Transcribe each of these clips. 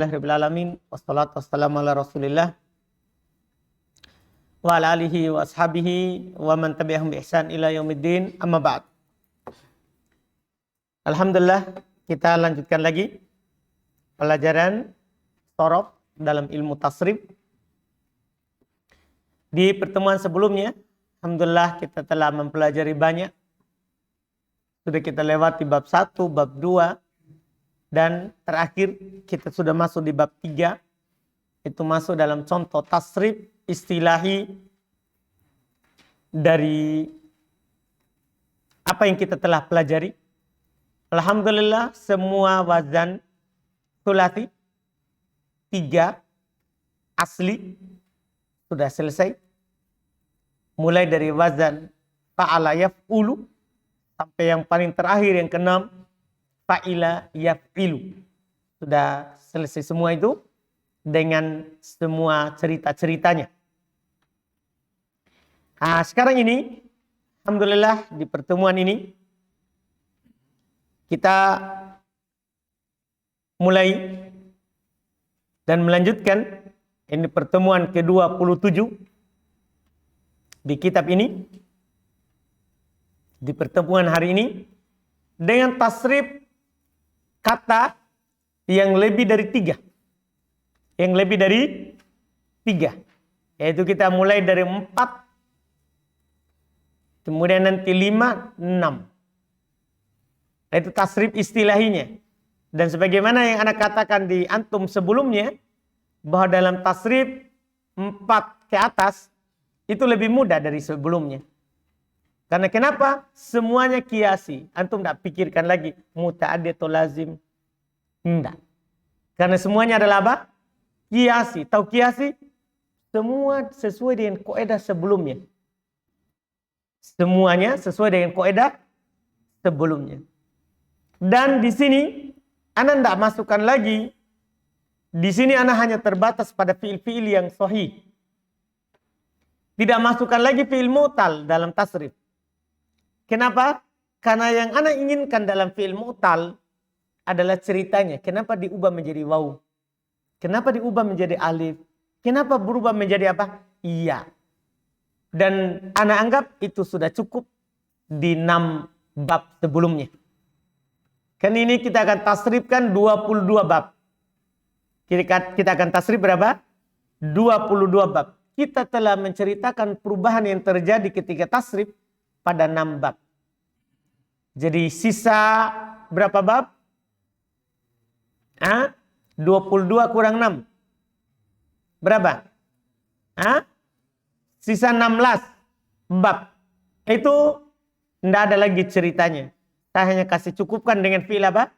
Alhamdulillahirrahmanirrahim. Wassalatu wassalamu ala rasulillah wa ala alihi wa ashabihi wa man tabi'ahum bi ihsan ila yaumiddin, amma ba'd. Alhamdulillah, kita lanjutkan lagi pelajaran sorof dalam ilmu tasrif. Di pertemuan sebelumnya, alhamdulillah kita telah mempelajari banyak. Sudah kita lewati bab 1, bab 2, dan terakhir kita sudah masuk di bab 3. Itu masuk dalam contoh tasrif istilahi dari apa yang kita telah pelajari. Alhamdulillah semua wazan sulasi 3 asli sudah selesai. Mulai dari wazan fa'ala yaf'ulu sampai yang paling terakhir yang ke-6 fa'ila yaf'ilu. Sudah selesai semua itu dengan semua cerita-ceritanya. Nah, sekarang ini alhamdulillah di pertemuan ini kita mulai dan melanjutkan ini pertemuan ke-27 di kitab ini. Di pertemuan hari ini dengan tasrif kata yang lebih dari 3. Yang lebih dari 3. Yaitu kita mulai dari 4. Kemudian nanti 5, 6. Itu tasrif istilahinya. Dan sebagaimana yang Anda katakan di antum sebelumnya, bahwa dalam tasrif 4 ke atas, itu lebih mudah dari sebelumnya. Karena kenapa? Semuanya kiasi. Antum tidak pikirkan lagi muta'addi atau lazim. Tidak. Karena semuanya adalah apa? Kiasi. Tahu kiasi? Semua sesuai dengan kaidah sebelumnya. Semuanya sesuai dengan kaidah sebelumnya. Dan di sini Anda tidak masukkan lagi. Di sini Anda hanya terbatas pada fiil-fiil yang sahih. Tidak masukkan lagi fiil mu'tal dalam tasrif. Kenapa? Karena yang Anda inginkan dalam fiil mu'tal adalah ceritanya. Kenapa diubah menjadi waw? Kenapa diubah menjadi alif? Kenapa berubah menjadi apa? Iya. Dan Anda anggap itu sudah cukup di 6 bab sebelumnya. Kan ini kita akan tasrifkan 22 bab. Kita akan tasrif berapa? 22 bab. Kita telah menceritakan perubahan yang terjadi ketika tasrif pada 6 bab. Jadi sisa berapa bab? 22 kurang 6. Berapa? Sisa 16 bab. Itu tidak ada lagi ceritanya. Saya hanya kasih cukupkan dengan fi'il apa?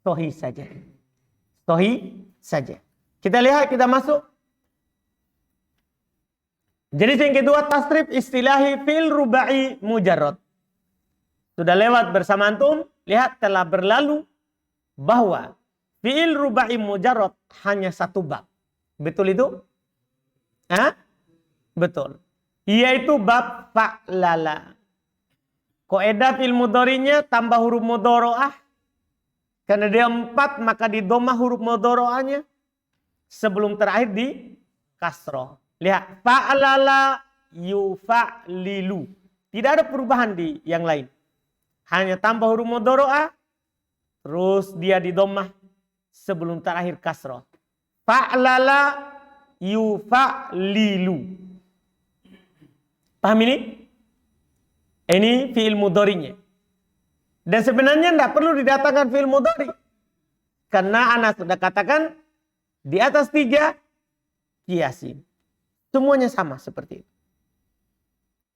Sahih saja. Sahih saja. Kita lihat, kita masuk. Jadi yang kedua tasrif istilahi fi'il rubai mujarrad. Sudah lewat bersama antum, lihat telah berlalu bahwa fi'il rubai mujarrad hanya 1 bab. Betul itu? Betul. Yaitu bab fa'lala. Kaidah fi'il mudhari'nya tambah huruf mudhari'ah. Karena dia 4 maka di dhammah huruf mudhari'ahnya sebelum terakhir di kasrah. Lihat, fa'lala yufa'lilu. Tidak ada perubahan di yang lain. Hanya tambah huruf mudhari'ah, terus dia di dhammah sebelum terakhir kasrah. Fa'lala yufa'lilu. Paham ini? Ini fi'il mudhari'nya. Dan sebenarnya tidak perlu didatangkan fi'il mudhari'. Karena ana sudah katakan di atas 3 kiasi. Semuanya sama seperti itu.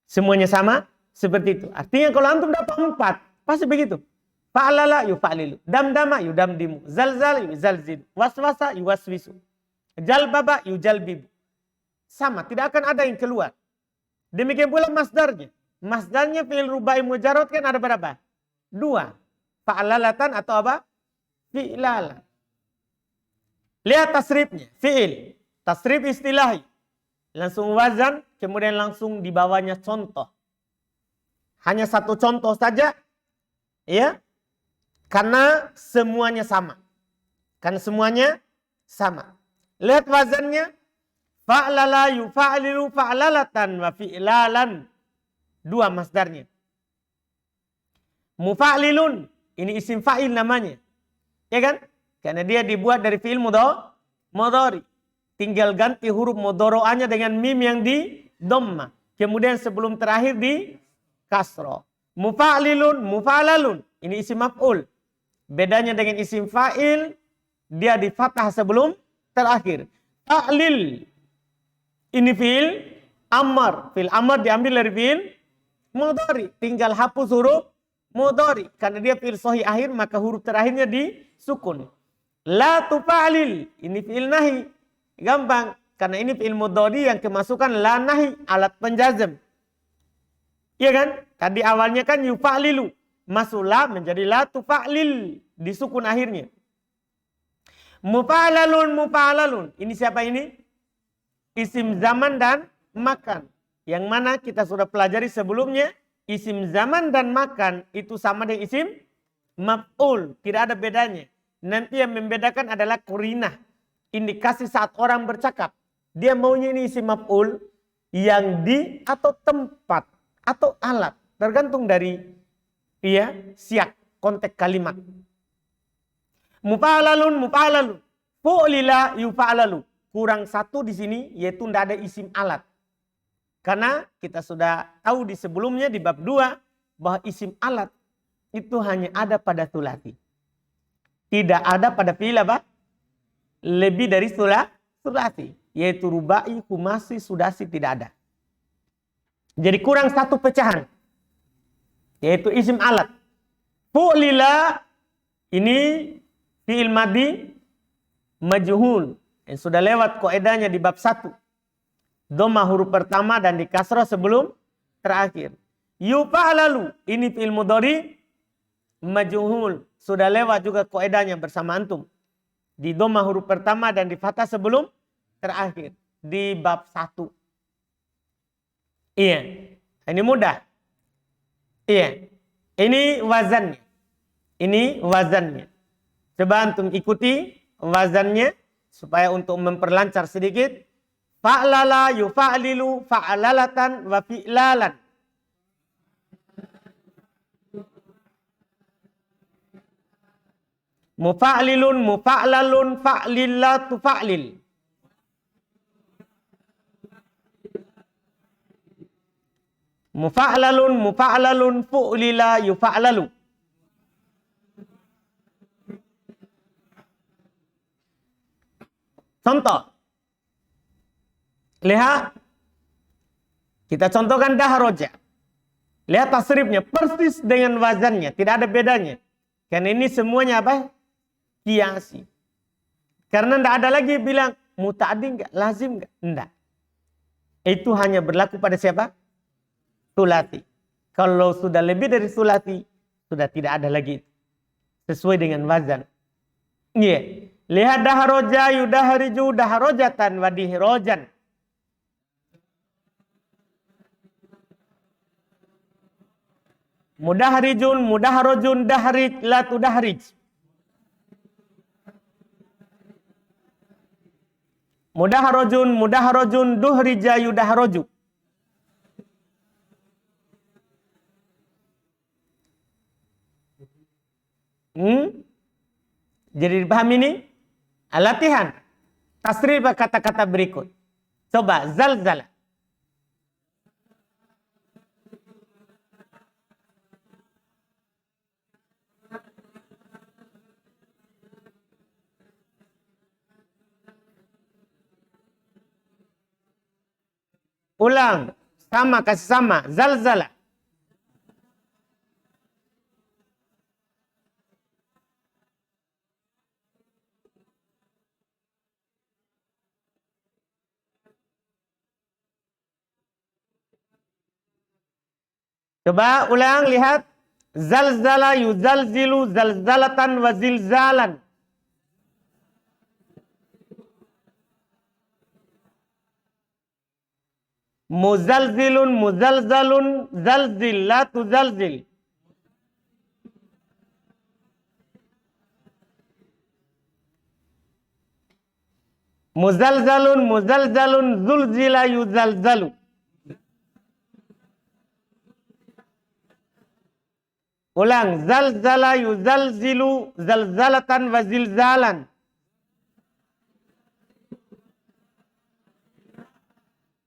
Semuanya sama seperti itu. Artinya kalau antum dapat 4, pasti begitu. Fa'alala yufa'lilu. Damdama yudamdimu. Zalzal yuzalzilu. Waswasa yuwaswisu. Jalbaba yujalbibu. Sama, tidak akan ada yang keluar. Demikian pula masdarnya. Masdarnya fi'il rubai mujarrad kan ada berapa? 2. Fa'alalatan atau apa? Fi'lala. Lihat tasrifnya. Fi'il. Tasrif istilahi. Langsung wazan, kemudian langsung di bawahnya contoh. Hanya 1 contoh saja. Ya. Karena semuanya sama. Kan semuanya sama. Lihat wazannya. Fa'lala yufa'lilu fa'lalatan wa fi'lalan. 2 masdarnya. Mufa'lilun. Ini isim fa'il namanya. Ya kan? Karena dia dibuat dari fi'il mudhari. Tinggal ganti huruf mudhoro'anya dengan mim yang di dhamma. Kemudian sebelum terakhir di kasroh. Mufa'lilun, mufa'lalun. Ini isim maf'ul. Bedanya dengan isim fa'il, dia di fathah sebelum terakhir. Fa'lil. Ini fi'il amar. Fi'il amar diambil dari fi'il mudhari. Tinggal hapus huruf mudhari. Karena dia fi'il sahih akhir, maka huruf terakhirnya disukun. La tufa'lil. Ini fi'il nahi. Gampang. Karena ini fi'il mudhari yang kemasukan la nahi. Alat penjazm. Iya kan? Tadi awalnya kan yufa'lilu. Masuk la menjadi la tufa'lil. Disukun akhirnya. Mufa'lalun, mufa'lalun. Ini siapa ini? Isim zaman dan makan. Yang mana kita sudah pelajari sebelumnya. Isim zaman dan makan itu sama dengan isim maf'ul. Tidak ada bedanya. Nanti yang membedakan adalah qarinah. Indikasi saat orang bercakap. Dia maunya ini isim maf'ul yang di atau tempat atau alat. Tergantung dari siak konteks kalimat. Mufa'lalun, mufa'lalun. Fu'lila yufa'lalu. Kurang satu di sini yaitu tidak ada isim alat. Karena kita sudah tahu di sebelumnya di bab 2 bahwa isim alat itu hanya ada pada sulasi. Tidak ada pada fi'il apa? Lebih dari sulasi. Yaitu rubai, khumasi, sudasi tidak ada. Jadi kurang satu pecahan. Yaitu isim alat. Fu'lila ini fi'il madhi majhul. Yang sudah lewat kaidahnya di bab 1. Dhamma huruf pertama dan di kasrah sebelum terakhir. Yufa'lalu ini fi'il mudhari majhul. Sudah lewat juga kaidahnya bersama antum. Di dhamma huruf pertama dan di fathah sebelum terakhir. Di bab 1. Iya. Ini mudah. Iya. Ini wazannya. Ini wazannya. Coba antum ikuti wazannya. Supaya untuk memperlancar sedikit. Fa'lala yufa'lilu fa'lalatan wa fi'lalan. Mufa'lilun, mufa'lalun, fa'lilla tufa'lil. Mufa'lalun, mufa'lalun, fu'lila yufa'lalu. Contoh. Lihat. Kita contohkan dahroja. Lihat tasrifnya. Persis dengan wazannya. Tidak ada bedanya. Karena ini semuanya apa? Kiasi. Karena tidak ada lagi bilang. Muta'addi enggak? Lazim enggak? Enggak. Itu hanya berlaku pada siapa? Sulati. Kalau sudah lebih dari sulati. Sudah tidak ada lagi. Sesuai dengan wazan. Iya. Lihat dahroja yudahriju dahrojatan wadihrojan. Mudahrijun mudahrojun dahrij la tudahrij. Mudahrojun mudahrojun duhrija yudahroju. Jadi dipahami ini? Latihan. Tasrif kata-kata berikut. Coba zalzala. Ulang. Sama, kasih sama. Zalzala. Coba ulang, lihat. Zalzala yuzalzilu zalzalatan wa zilzalan. Muzalzilun muzalzalun zalzil la tuzalzil. Muzalzalun, muzalzalun, zulzila, yuzalzalu. Ulang, zalzala, yuzalzilu, zalzalatan, wa zilzalan.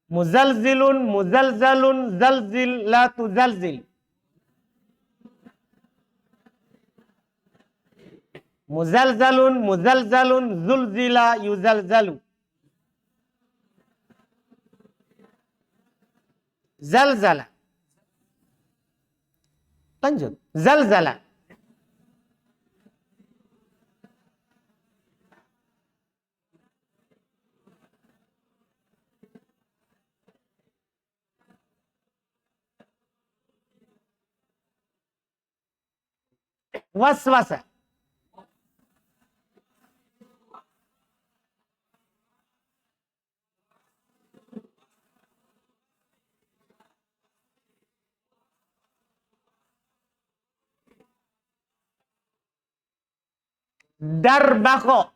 Muzalzilun, muzalzalun, zalzil, la tuzalzil. Muzalzalun, muzalzalun, zulzila, yuzalzalu. Zalzala. Lanjut. Zalzala. Waswasa. Darbako.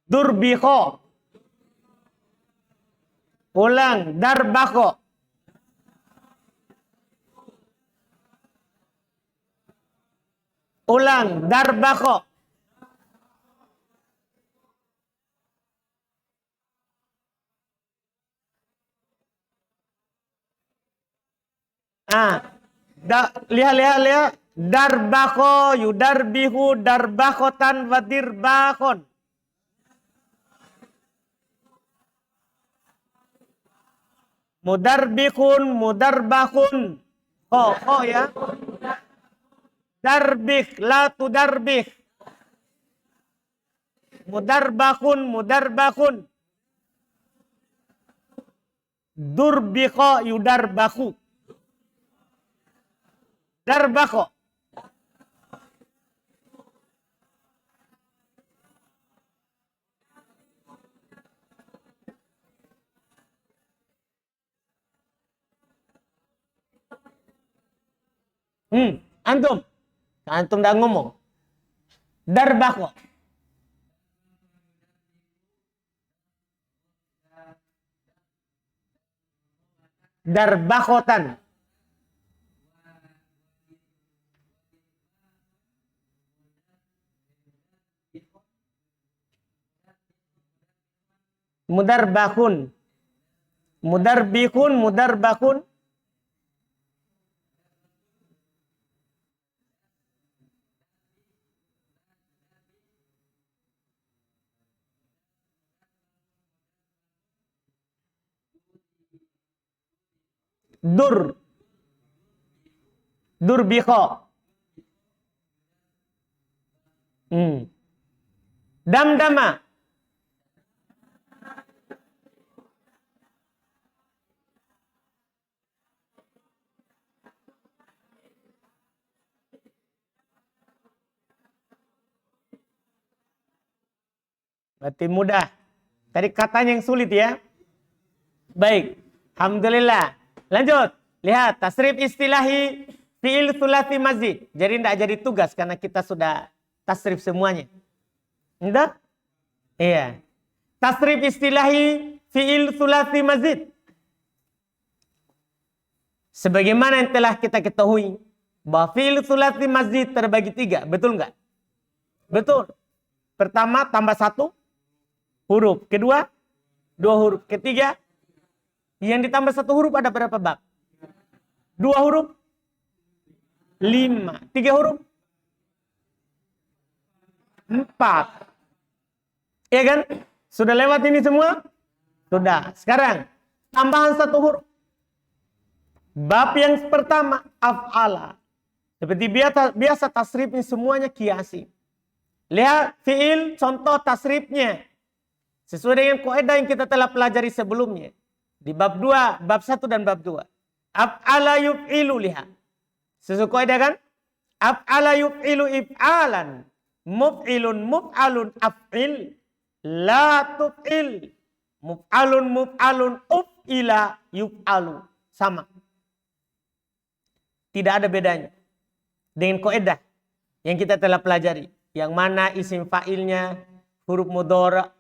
Durbiko. Ulang, darbako. Ulang, darbako. Lihat. Darbako, yudarbihu, darbakotan, wadirbakon. Mudarbikun, mudarbakun. Oh ya. Darbik, la tudarbik. Mudarbakun, mudarbakun. Durbiko, yudarbaku. Darbako. Antum. Antum dah ngomong. Darbako. Darbakotan. Mudarbakun. Mudarbikun, mudarbakun. Durbiko. Damdama. Berarti mudah. Tadi katanya yang sulit ya. Baik. Alhamdulillah. Lanjut. Lihat. Tasrif istilahi fi'il thulathi mazid. Jadi tidak jadi tugas karena kita sudah tasrif semuanya. Tidak? Iya. Tasrif istilahi fi'il thulathi mazid. Sebagaimana yang telah kita ketahui bahwa fi'il thulathi mazid terbagi 3. Betul nggak? Betul. Pertama tambah 1 huruf. Kedua 2 huruf. Ketiga yang ditambah 1 huruf ada berapa bab? 2 huruf 5. 3 huruf 4. Iya kan? Sudah lewat ini semua? Sudah. Sekarang tambahan 1 huruf. Bab yang pertama af'ala. Seperti biasa tasrifnya semuanya kiasi. Lihat fi'il contoh tasrifnya. Sesuai dengan kaidah yang kita telah pelajari sebelumnya. Di bab 2, bab 1 dan bab 2. Af'ala yuf'ilu, lihat. Sesuai kaidah kan? Af'ala yuf'ilu if'alan. Muf'ilun muf'alun af'il. la tuf'il. Muf'alun, uf'ila, yuf'alu. Sama. Tidak ada bedanya. Dengan kaidah yang kita telah pelajari. Yang mana isim fa'ilnya, huruf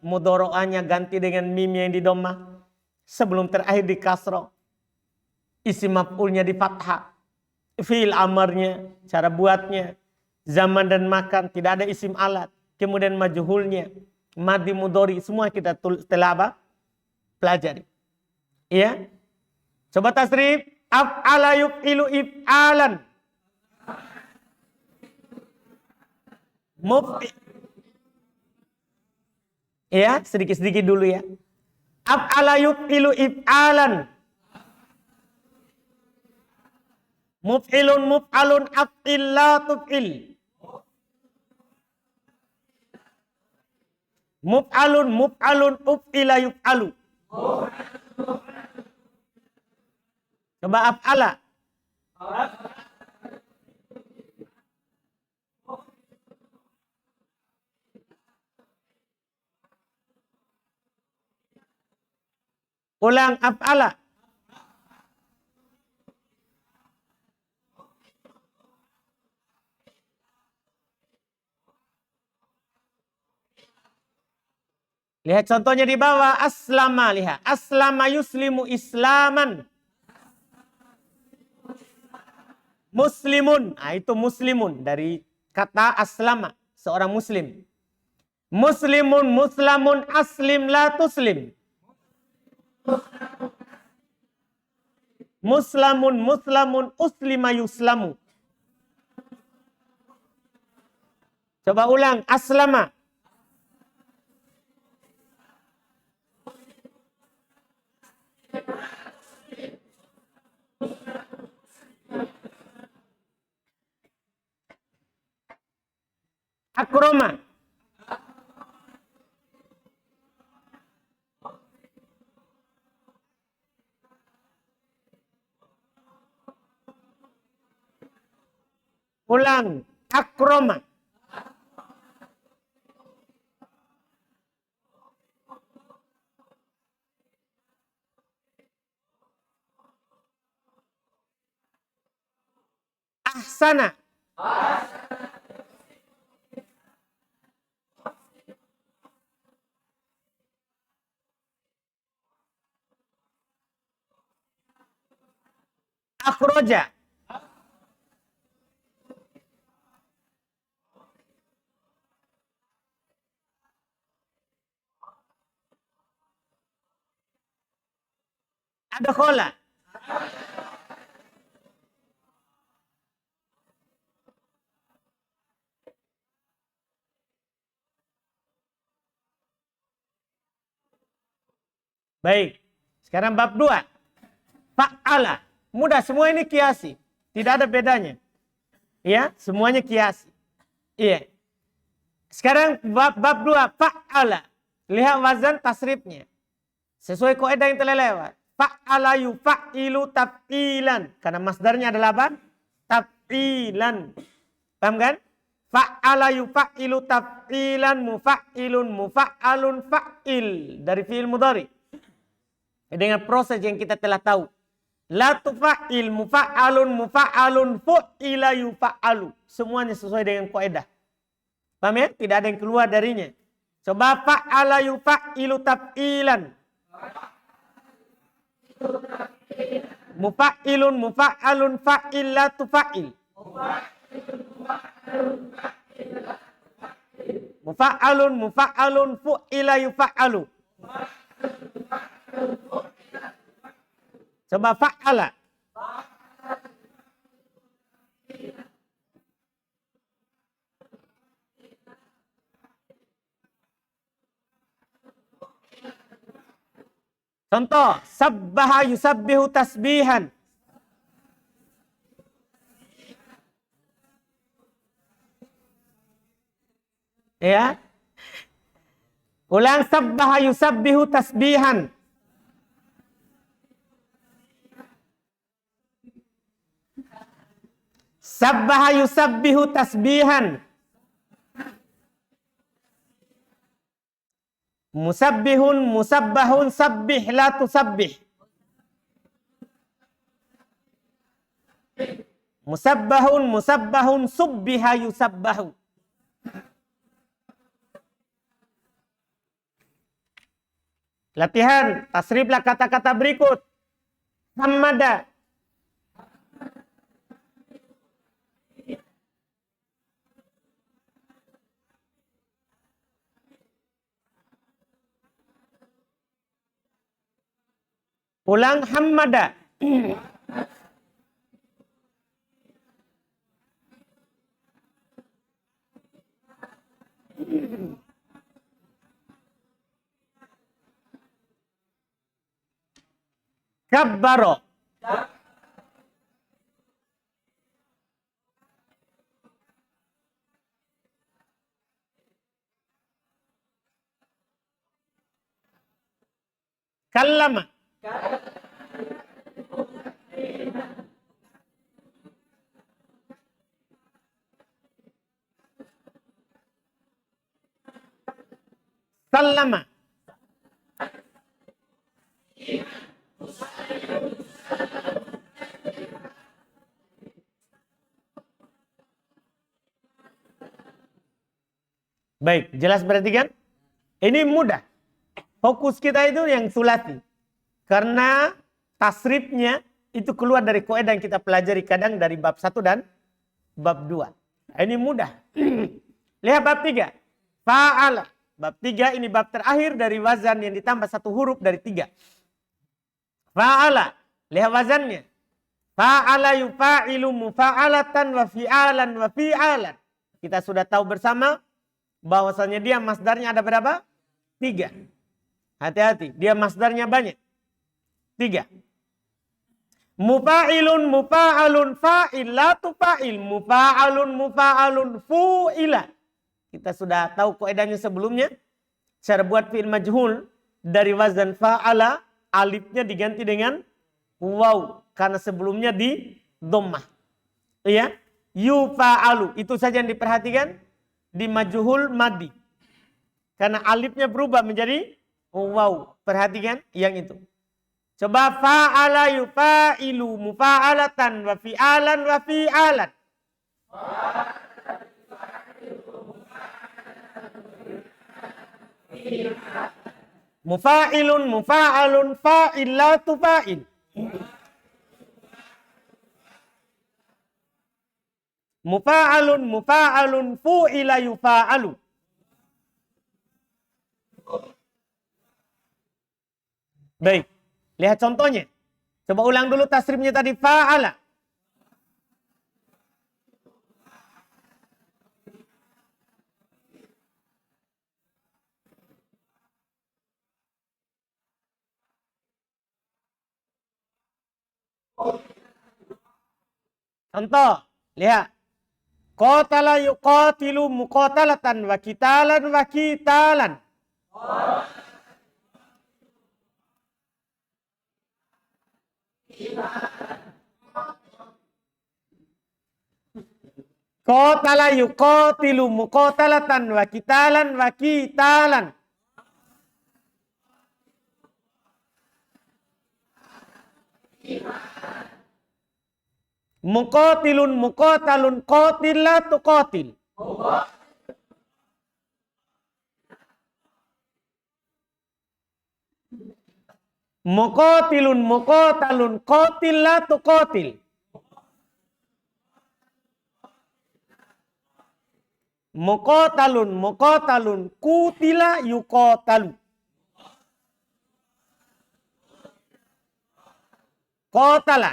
mudhari'nya ganti dengan mim yang di dhammah. Sebelum terakhir di kasrah. Isim maf'ulnya di fathah. Fi'il amarnya, cara buatnya. Zaman dan makan, tidak ada isim alat. Kemudian majhulnya, madhi mudhari, semua kita telah apa? Pelajari. Iya? Coba tasrif. Af'ala yuf'ilu if'alan. Ya, sedikit-sedikit dulu ya. Af'ala yuf'ilu if'alan. Muf'alun, af'il la tuf'il. Muf'alun, uf'ila yuf'alu. Coba af'ala. Ulang af'ala. Lihat contohnya di bawah. Aslama, lihat. Aslama yuslimu islaman. Muslimun. Nah, itu muslimun. Dari kata aslama. Seorang muslim. Muslamun, aslim la tuslim. Muslamun, uslima yuslamu. Coba ulang. Aslama. Akroma. Ulang. Akroma. Ahsana. Akhroja. Adkhala. Baik. Sekarang bab 2. Fa'ala. Mudah, semua ini kiasi. Tidak ada bedanya. Ya, semuanya kiasi. Iya. Sekarang bab 2. Fa'ala. Lihat wazan tasrifnya. Sesuai kaidah yang telah lewat. Fa'ala yufa'ilu taf'ilan. Karena masdarnya adalah apa? Taf'ilan. Paham kan? Fa'ala yufa'ilu taf'ilan mufa'alun fa'il. Dari fi'il mudhari. Dengan proses yang kita telah tahu. La tufa'il mufa'alun fu'ila yufa'alu. Semuanya sesuai dengan kaidah. Paham ya? Tidak ada yang keluar darinya. Coba fa'ala yufa'ilu taf'ilan. Mufa'alun fa'il la tufa'il. Mufa'alun fu'ila yufa'alu. Coba fa'ala. Contoh, sabbaha yusabbihu tasbihan. Ya. Ulang, sabbaha yusabbihu tasbihan. Sabbaha yusabbihu tasbihan. Musabbihun, musabbahun, sabbih, la tusabbih. Musabbahun, musabbahun, subbiha yusabbahu. Latihan, tasriflah kata-kata berikut. Hamada. Ulang hamada. Kabbaro. Kallama. Sallama. Baik, jelas berarti kan? Ini mudah. Fokus kita itu yang sulati. Karena tasrifnya itu keluar dari kaidah yang kita pelajari kadang dari bab 1 dan bab 2. Nah, ini mudah. Lihat bab 3. Fa'ala. Bab 3 ini bab terakhir dari wazan yang ditambah 1 huruf dari 3. Fa'ala. Lihat wazannya. Fa'ala yufa'ilu mufa'alatan wa fi'alan wa fi'alan. Kita sudah tahu bersama bahwasanya dia masdarnya ada berapa? 3. Hati-hati, dia masdarnya banyak. 3. Mufa'ilun, mufa'alun, fa'il, la tufa'il, mufa'alun, mufa'alun, fu'ila. Kita sudah tahu kaidahnya sebelumnya. Cara buat fi'il majhul dari wazan fa'ala, alifnya diganti dengan waw. Karena sebelumnya di dhammah. Iya? Yufa'alu. Itu saja yang diperhatikan di majhul madi. Karena alifnya berubah menjadi waw. Perhatikan yang itu. Coba fa'ala yufa'ilu mufa'alatan wa fi'alan wa fi'alan. Mufa'ilun mufa'alun fa'il la tufa'il. Mufa'alun mufa'alun fu'ila yufa'alu. Baik. Lihat contohnya. Coba ulang dulu tasrifnya tadi. Fa'ala. Contoh. Lihat. Qatala yuqatilu muqatalatan wa qitalan wa qitalan. Qatala yuqatilu muqatalatan wa qitalan wa qitalan. Muqatilun muqatalun qatil la tuqatil. Muqatilun muqatalun qatil la tuqatil. Muqatalun muqatalun qutila yuqatalu. Qatala.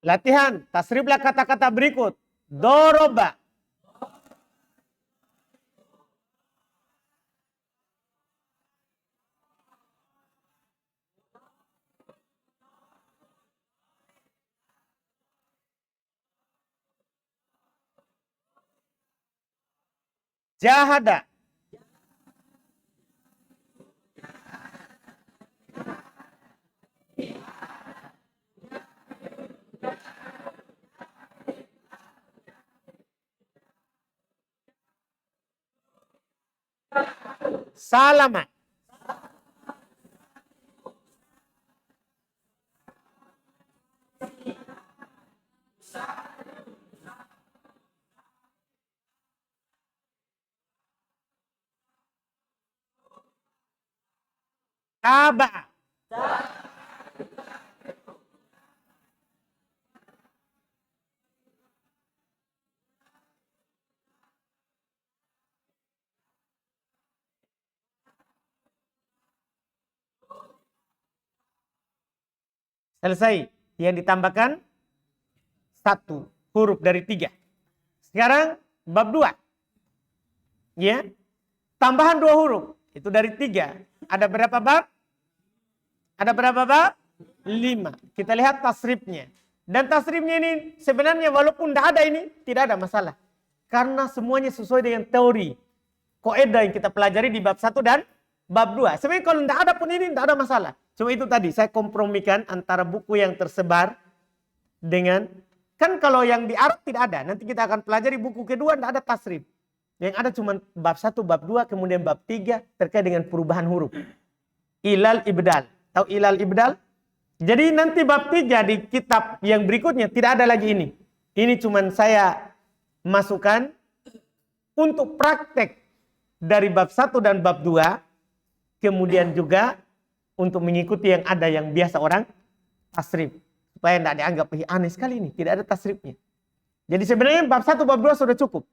Latihan, tasriflah kata-kata berikut. Doroba. Jahada. Salama. Taba. Selesai. Yang ditambahkan satu huruf dari 3. Sekarang bab 2. Ya. Tambahan 2 huruf. Itu dari 3. Ada berapa bab? Ada berapa bab? 5. Kita lihat tasrifnya. Dan tasrifnya ini sebenarnya walaupun tidak ada ini, tidak ada masalah. Karena semuanya sesuai dengan teori. Kaidah yang kita pelajari di bab 1 dan bab 2. Sebenarnya kalau tidak ada pun ini tidak ada masalah. Cuma itu tadi saya kompromikan antara buku yang tersebar dengan, kan kalau yang di Arab tidak ada. Nanti kita akan pelajari buku kedua tidak ada tasrif. Yang ada cuma bab 1, bab 2, kemudian bab 3 terkait dengan perubahan huruf. Ilal ibdal. Tahu ilal ibdal? Jadi nanti bab 3 di kitab yang berikutnya tidak ada lagi ini. Ini cuma saya masukkan untuk praktek dari bab 1 dan bab 2. Kemudian juga untuk mengikuti yang ada yang biasa orang tasrif. Supaya tidak dianggap aneh sekali ini. Tidak ada tasrifnya. Jadi sebenarnya bab 1, bab 2 sudah cukup.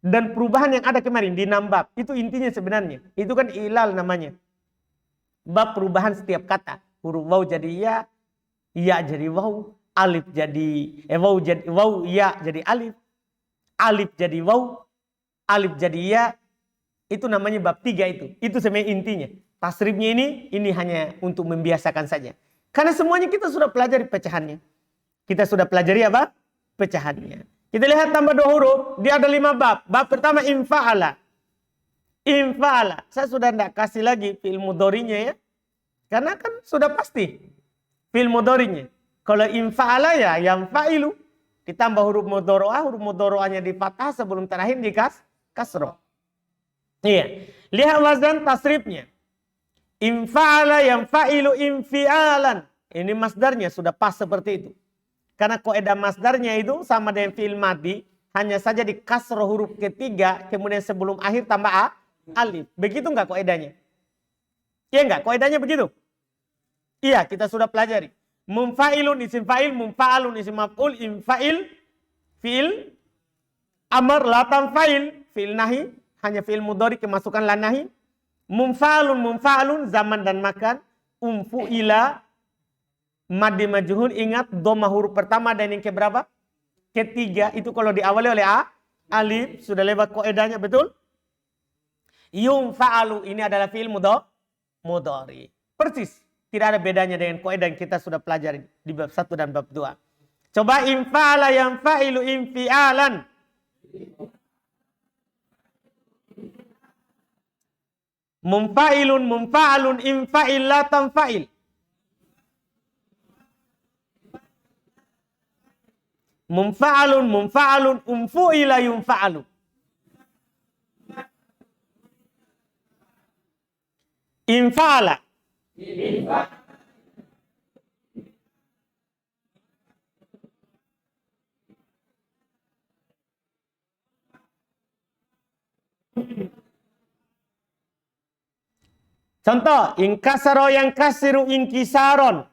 Dan perubahan yang ada kemarin di 6 bab. Itu intinya sebenarnya. Itu kan ilal namanya. Bab perubahan setiap kata. Huruf waw jadi ya jadi waw. Alif jadi, waw ya jadi alif. Alif jadi waw. Alif jadi ya. Itu namanya bab 3 itu. Itu sebenarnya intinya. Tasrifnya ini hanya untuk membiasakan saja. Karena semuanya kita sudah pelajari pecahannya. Kita sudah pelajari apa? Pecahannya. Kita lihat tambah 2 huruf. Dia ada 5 bab. Bab pertama infa'ala. Infa'ala. Saya sudah tidak kasih lagi fi'il mudhari'nya ya. Karena kan sudah pasti fi'il mudhari'nya. Kalau infa'ala ya yang fa'ilu. Ditambah huruf mudhari'ah. Huruf mudhari'ahnya di fathah sebelum terakhir di kasroh. Iya. Lihat wazan tasrifnya. Infa'ala yang fa'ilu infi'alan. Ini masdarnya sudah pas seperti itu. Karena kaidah masdarnya itu sama dengan fi'il madi. Hanya saja di kasroh huruf ketiga. Kemudian sebelum akhir tambah alif. Begitu enggak kaidahnya? Iya enggak? Kaidahnya begitu? Iya, kita sudah pelajari. Mumfa'ilun isim fa'il. Mumfa'alun isim maf'ul. Infa'il. Fi'il. Amar latam fa'il. Fi'il nahi. Hanya fi'il mudhari kemasukan la nahi. Mumfa'alun zaman dan makan. Umfu'ila maddi majhul. Ingat dhamma huruf pertama dan yang keberapa? Ketiga. Itu kalau diawali oleh alif sudah lewat kaidahnya, betul? Yumfa'alu ini adalah fi'il mudhari. Persis. Tidak ada bedanya dengan kaidah yang kita sudah pelajari di bab 1 dan bab 2. Coba infa'ala yang fa'ilu infi'alan. Mumfa'alun infa'il la tanfa'il. Mumfa'alun umfu'ila yumfa'alu. Infa'ala. Contoh, inkasaro yang kasiru inkisaron.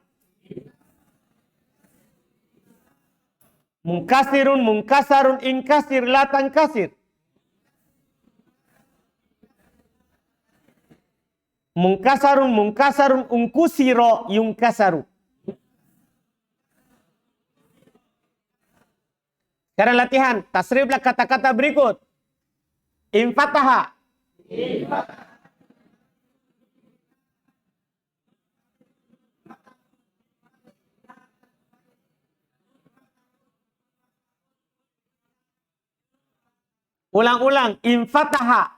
Mungkasarun inkasir latan kasir. Mungkasarun ungkusiro yungkasaru. Sekarang latihan, tasriflah kata-kata berikut. Infataha. Ulang-ulang, infataha.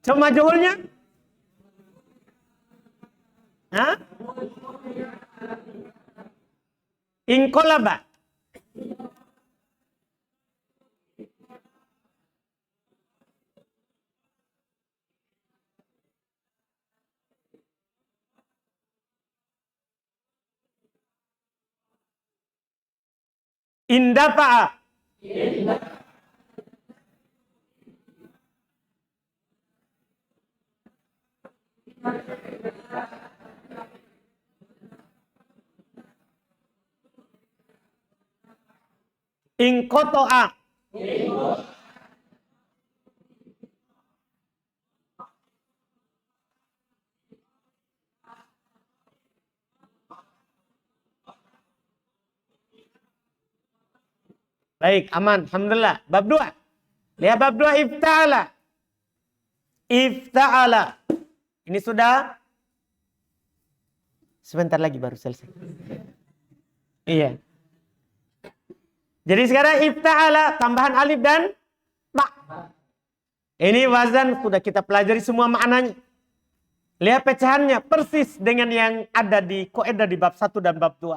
Coba majhulnya? Hah? Inqalaba. Indafa'a. Inqata'a. Baik, aman. Alhamdulillah. Bab 2. Lihat bab 2, ifta'ala. Ifta'ala. Ini sudah sebentar lagi baru selesai. Iya. Jadi sekarang ifta'ala, tambahan alif dan ta. Ini wazan sudah kita pelajari semua maknanya. Lihat pecahannya persis dengan yang ada di kaidah di bab 1 dan bab 2.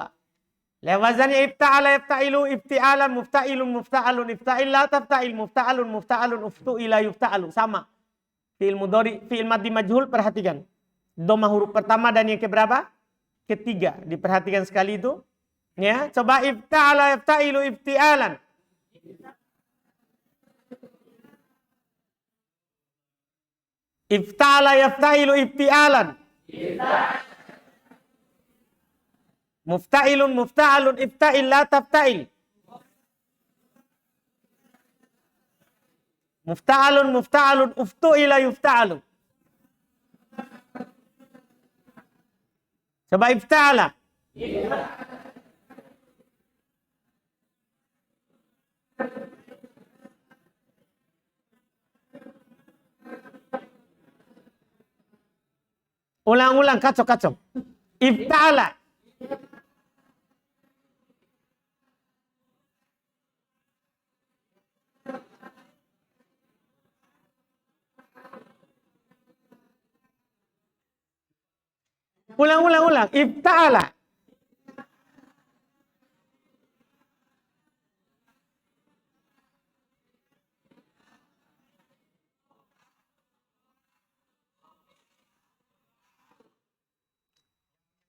Lihat wazannya ifta'ala, iftailu, ifti'alan, mufta'ilun, mufta'alun, ifta'il, la tafta'il, mufta'alun, mufta'alun, uftu'ila, yufta'alu. Sama. Fi'il mudhari, fi'il madhi majhul, perhatikan. Dhamma huruf pertama dan yang keberapa? Ketiga. Diperhatikan sekali itu. Ya, coba ifta'ala, iftailu, ifti'alan. Ifta'ala, iftailu, ifti'alan. Mufta'ilun, mufta'alun, ifta'il, la tafta'il. Mufta'alun, mufta'alun, uftu'ila, yufta'alu. Coba ifta'ala. Ulang-ulang, kacau-kacau. Ifta'ala. Ulang. Ifta'ala.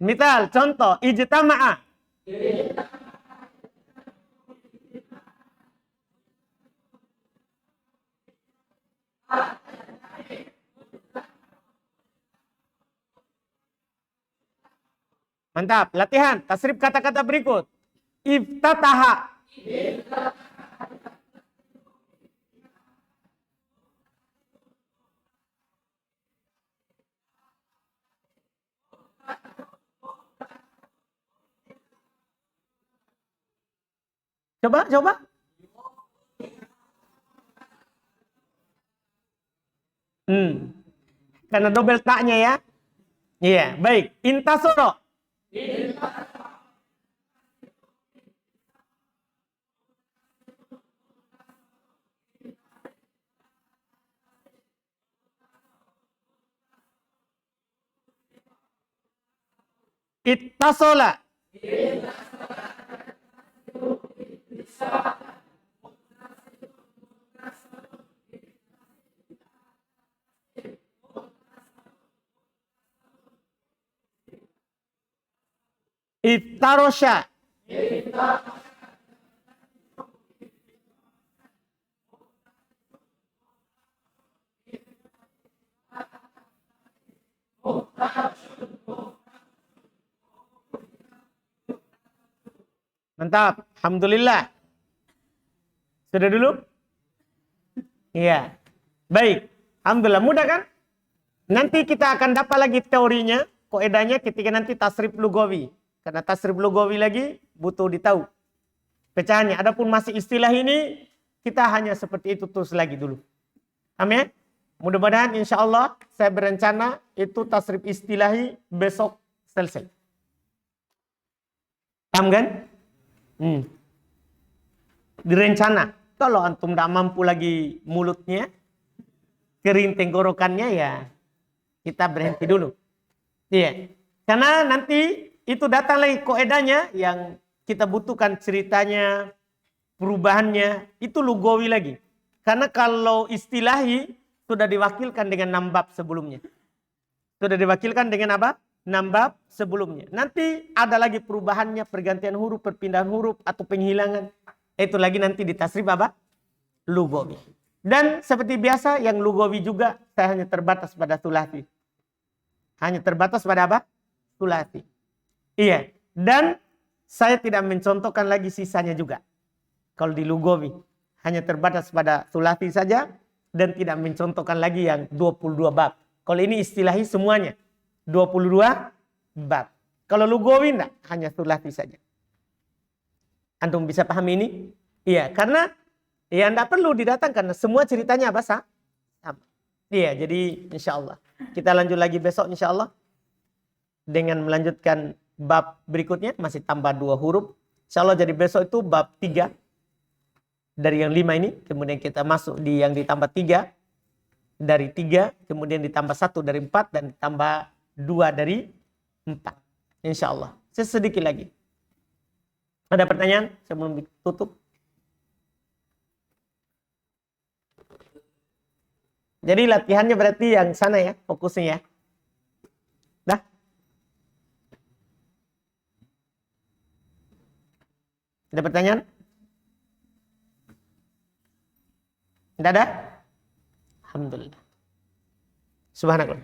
Misal, contoh, ijtama'a. Mantap, latihan. Tasrif kata-kata berikut. Iftataha. Coba. Karena double taknya ya. Iya, baik. Intasoro. Ittasola. Iftarosha. Mantap. Alhamdulillah. Sudah dulu? Iya. Baik. Alhamdulillah. Mudah kan? Nanti kita akan dapat lagi teorinya, kaidahnya ketika nanti tasrif lugawi. Karena tasrif lugawi lagi butuh ditahu pecahannya. Adapun masih istilah ini, kita hanya seperti itu terus lagi dulu. Amin. Mudah-mudahan insya Allah saya berencana itu tasrif istilahi besok selesai. Paham kan? Direncana. Kalau antum tidak mampu lagi mulutnya, kering tenggorokannya ya kita berhenti dulu. Iya. Karena nanti itu datang lagi koedanya yang kita butuhkan ceritanya, perubahannya, itu lugawi lagi. Karena kalau istilahi sudah diwakilkan dengan 6 bab sebelumnya. Sudah diwakilkan dengan apa? 6 bab sebelumnya. Nanti ada lagi perubahannya, pergantian huruf, perpindahan huruf, atau penghilangan. Itu lagi nanti di tasrif apa? Lugawi. Dan seperti biasa yang lugawi juga saya hanya terbatas pada sulasi. Hanya terbatas pada apa? Sulasi. Iya. Dan saya tidak mencontohkan lagi sisanya juga. Kalau di lugawi hanya terbatas pada sulasi saja dan tidak mencontohkan lagi yang 22 bab. Kalau ini istilahi semuanya 22 bab. Kalau lugawi enggak, hanya sulasi saja. Antum bisa paham ini? Iya, karena ya enggak perlu didatangkan, semua ceritanya apa sama. Iya, jadi insya Allah kita lanjut lagi besok insya Allah dengan melanjutkan bab berikutnya, masih tambah 2 huruf. Insya Allah jadi besok itu bab 3 dari yang 5 ini, kemudian kita masuk di yang ditambah 3 dari 3, kemudian ditambah 1 dari 4 dan ditambah 2 dari 4. Insya Allah. Sedikit lagi. Ada pertanyaan sebelum ditutup? Jadi latihannya berarti yang sana ya, fokusnya ya. Dah? Ada pertanyaan? Tidak ada? Alhamdulillah. Subhanallah.